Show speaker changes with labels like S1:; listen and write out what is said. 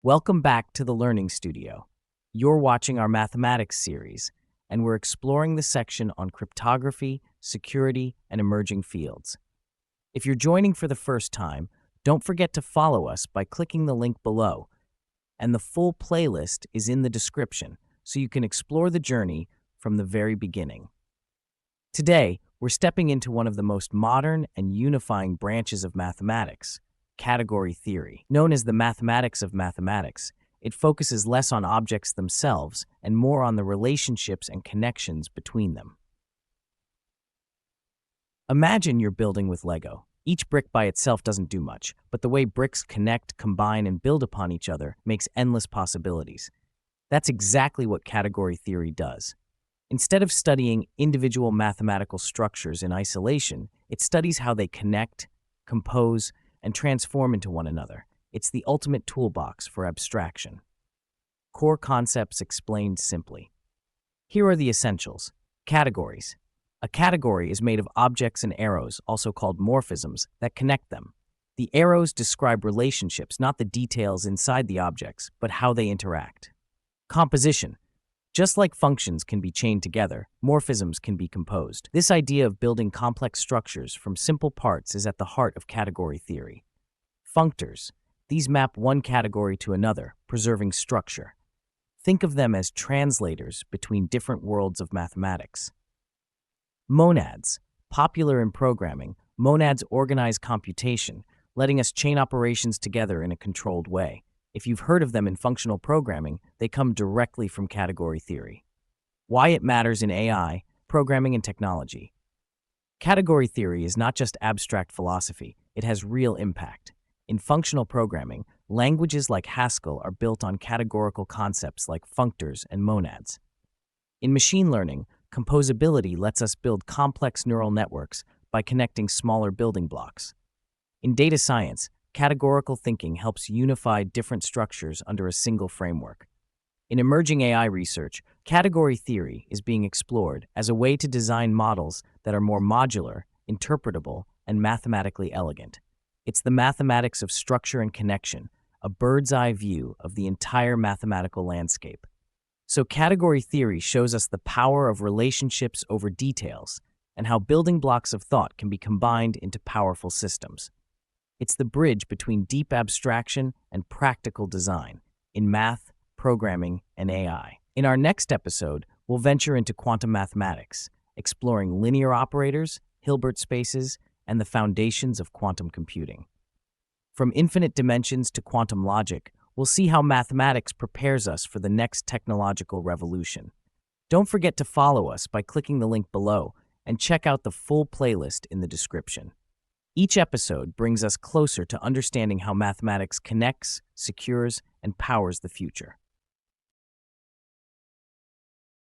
S1: Welcome back to the Learning Studio. You're watching our mathematics series, and we're exploring the section on cryptography, security, and emerging fields. If you're joining for the first time, don't forget to follow us by clicking the link below, and the full playlist is in the description, so you can explore the journey from the very beginning. Today, we're stepping into one of the most modern and unifying branches of mathematics, category theory. Known as the mathematics of mathematics, it focuses less on objects themselves and more on the relationships and connections between them. Imagine you're building with Lego. Each brick by itself doesn't do much, but the way bricks connect, combine, and build upon each other makes endless possibilities. That's exactly what category theory does. Instead of studying individual mathematical structures in isolation, it studies how they connect, compose, and transform into one another. It's the ultimate toolbox for abstraction. Core concepts explained simply. Here are the essentials. Categories. A category is made of objects and arrows, also called morphisms, that connect them. The arrows describe relationships, not the details inside the objects, but how they interact. Composition. Just like functions can be chained together, morphisms can be composed. This idea of building complex structures from simple parts is at the heart of category theory. Functors. These map one category to another, preserving structure. Think of them as translators between different worlds of mathematics. Monads. Popular in programming, monads organize computation, letting us chain operations together in a controlled way. If you've heard of them in functional programming, they come directly from category theory. Why it matters in AI, programming, and technology. Category theory is not just abstract philosophy, it has real impact. In functional programming, languages like Haskell are built on categorical concepts like functors and monads. In machine learning, composability lets us build complex neural networks by connecting smaller building blocks. In data science, categorical thinking helps unify different structures under a single framework. In emerging AI research, category theory is being explored as a way to design models that are more modular, interpretable, and mathematically elegant. It's the mathematics of structure and connection, a bird's-eye view of the entire mathematical landscape. So category theory shows us the power of relationships over details and how building blocks of thought can be combined into powerful systems. It's the bridge between deep abstraction and practical design in math, programming, and AI. In our next episode, we'll venture into quantum mathematics, exploring linear operators, Hilbert spaces, and the foundations of quantum computing. From infinite dimensions to quantum logic, we'll see how mathematics prepares us for the next technological revolution. Don't forget to follow us by clicking the link below and check out the full playlist in the description. Each episode brings us closer to understanding how mathematics connects, secures, and powers the future.